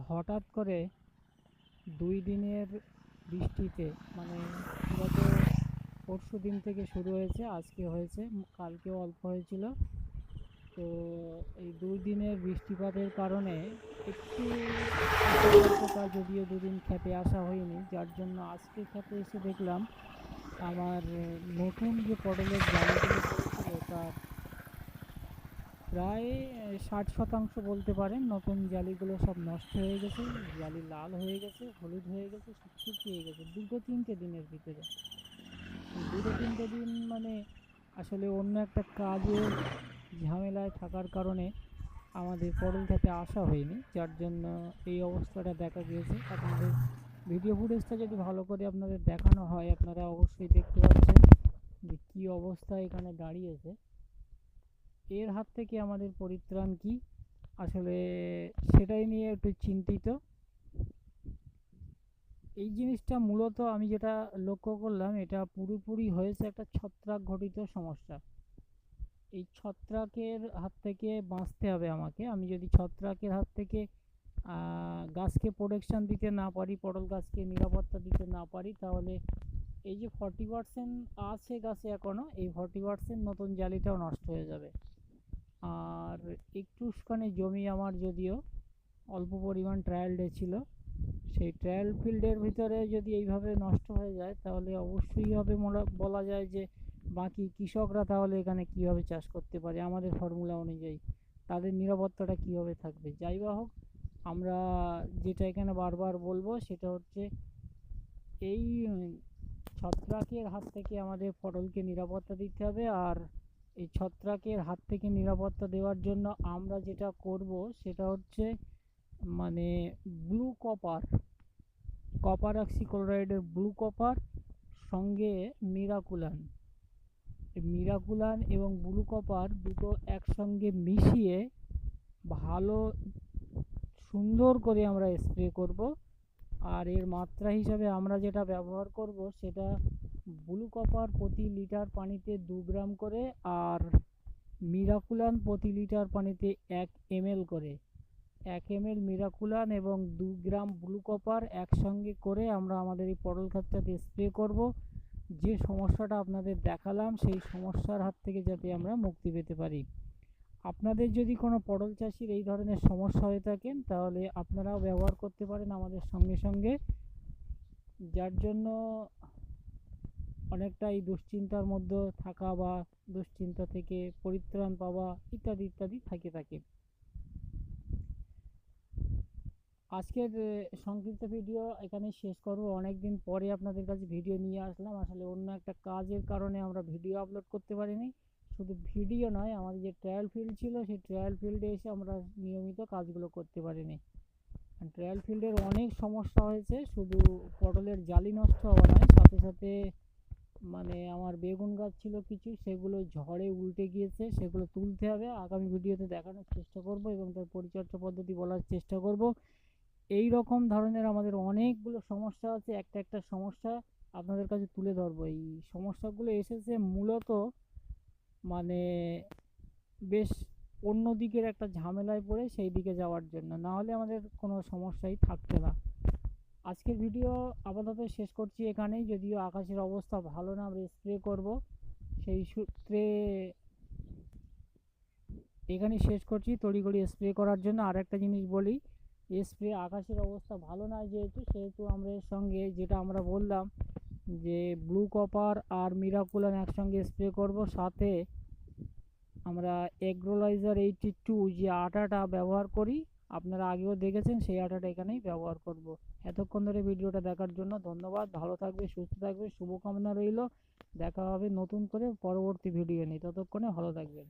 হঠাৎ করে 2 দিনের বৃষ্টিতে মানে গত পরশু দিন থেকে শুরু হয়েছে, আজকে হয়েছে, কালকেও অল্প হয়েছিল। তো এই 2 দিনের বৃষ্টিপাতের কারণে একটু সতর্কতা, যদিও 2 দিন খেতে আসা হয়নি, যার জন্য আজকে খেতে এসে দেখলাম আমার নতুন যে পটলের জালিগুলো পড়েছিল তার প্রায় 60% বলতে পারেন নতুন জালিগুলো সব নষ্ট হয়ে গেছে। জালি লাল হয়ে গেছে, হলুদ হয়ে গেছে, শুকিয়ে গেছে 2-3 দিনের ভিতরে। এই 2-3 দিন মানে আসলে অন্য একটা কাজের ঝামেলায় থাকার কারণে আমাদের পটল খেতে আসা হয়নি, যার জন্য এই অবস্থাটা দেখা গিয়েছে। আপনাদের ভিডিও ফুটেজটা যদি ভালো করে আপনাদের দেখানো হয়, আপনারা অবশ্যই দেখতে পাচ্ছেন যে কী অবস্থা এখানে দাঁড়িয়েছে। এর হাত থেকে আমাদের পরিত্রাণ কি, আসলে সেটাই নিয়ে একটু চিন্তিত। এই জিনিসটা মূলত আমি যেটা লক্ষ্য করলাম, এটা পুরোপুরি হয়েছে একটা ছত্রাক ঘটিত সমস্যা। এই ছত্রাকের হাত থেকে বাঁচতে হবে আমাকে। আমি যদি ছত্রাকের হাত থেকে গাছকে প্রোটেকশন দিতে না পারি, পটল গাছকে নিরাপত্তা দিতে না পারি, তাহলে এই যে 40% আছে গাছে এখনও, এই 40% নতুন জালিটাও নষ্ট হয়ে যাবে। আর একটুখানি জমি আমার, যদিও অল্প পরিমাণ ট্রায়াল ডে ছিল, সেই ট্রায়াল ফিল্ডের ভিতরে যদি এইভাবে নষ্ট হয়ে যায়, তাহলে অবশ্যই হবে বলা যায় যে বাকি কৃষকরা তাহলে এখানে কিভাবে চাষ করতে পারে আমাদের ফর্মুলা অনুযায়ী, তাদের নিরাপত্তাটা কিভাবে থাকবে। যাই বা হোক, আমরা যেটা এখানে বারবার বলবো সেটা হচ্ছে এই ছত্রাকের হাত থেকে আমাদের পটলকে নিরাপত্তা দিতে হবে। আর এই ছত্রাকের হাত থেকে নিরাপত্তা দেওয়ার জন্য আমরা যেটা করব সেটা হচ্ছে মানে ব্লু কপার, কপার অক্সিক্লোরাইডের ব্লু কপার সঙ্গে মিরাকুলান, মিরাকুলান এবং ব্লু কপার দুটো একসঙ্গে মিশিয়ে ভালো সুন্দর করে আমরা স্প্রে করব। আর এর মাত্রা হিসাবে আমরা যেটা ব্যবহার করব সেটা ব্লু কপার প্রতি লিটার পানিতে 2 গ্রাম করে, আর মিরাকুলান প্রতি লিটার পানিতে 1 ml করে। 1 ml মিরাকুলান এবং 2 গ্রাম ব্লু কপার একসঙ্গে করে আমরা আমাদের এই পটল ক্ষেতটাতে স্প্রে করব। যে সমস্যাটা আপনাদের দেখালাম সেই সমস্যার হাত থেকে যাতে আমরা মুক্তি পেতে পারি। আপনাদের যদি কোনো পটল চাষির এই ধরনের সমস্যা হয়ে থাকেন, তাহলে আপনারাও ব্যবহার করতে পারেন আমাদের সঙ্গে সঙ্গে, যার জন্য অনেকটাই দুশ্চিন্তার মধ্যে থাকা বা দুশ্চিন্তা থেকে পরিত্রাণ পাওয়া ইত্যাদি ইত্যাদি থাকে। আজকের সংক্ষিপ্ত ভিডিও এখানে শেষ করব। অনেক দিন পরে আপনাদের কাছে ভিডিও নিয়ে আসলাম, আসলে অন্য একটা কাজের কারণে আমরা ভিডিও আপলোড করতে পারিনি। শুধু ভিডিও নয়, আমাদের যে ট্রায়াল ফিল্ড ছিল সেই ট্রায়াল ফিল্ডে এসে আমরা নিয়মিত কাজগুলো করতে পারিনি। ট্রায়াল ফিল্ডের অনেক সমস্যা হয়েছে, শুধু পটলের জালি নষ্ট হওয়া নয়, সাথে সাথে মানে আমার বেগুন গাছ ছিল কিছু, সেগুলো ঝড়ে উল্টে গিয়েছে, সেগুলো তুলতে হবে। আগামী ভিডিওতে দেখানোর চেষ্টা করব এবং তার পরিচর্যা পদ্ধতি বলার চেষ্টা করব। এই রকম ধরনের আমাদের অনেকগুলো সমস্যা আছে, একটা একটা সমস্যা আপনাদের কাছে তুলে ধরবো। এই সমস্যাগুলো এসেছে মূলত মানে বেশ অন্য দিকের একটা ঝামেলায় পড়ে সেই দিকে যাওয়ার জন্য, না হলে আমাদের কোনো সমস্যাই থাকতো না। আজকের ভিডিও আপাতত শেষ করছি এখানেই, যদিও আকাশের অবস্থা ভালো না, আমরা স্প্রে করব সেই সূত্রে এখানেই শেষ করছি তড়িঘড়ি স্প্রে করার জন্য। আর একটা জিনিস বলি, স্প্রে আকাশের অবস্থা ভালো না সেহেতু আমরা এর সঙ্গে যেটা আমরা বললাম যে ব্লু কপার আর মিরাকুলান একসঙ্গে স্প্রে করব, সাথে আমরা এগ্রোলাইজার 82 যে আটাটা ব্যবহার করি, আপনারা আগেও দেখেছেন, সেই আটাটা এখানেই ব্যবহার করব। এতক্ষণ ধরে ভিডিওটা দেখার জন্য ধন্যবাদ। ভালো থাকবে, সুস্থ থাকবে, শুভকামনা রইল। দেখা হবে নতুন করে পরবর্তী ভিডিও নিয়ে, ততক্ষণে ভালো থাকবেন।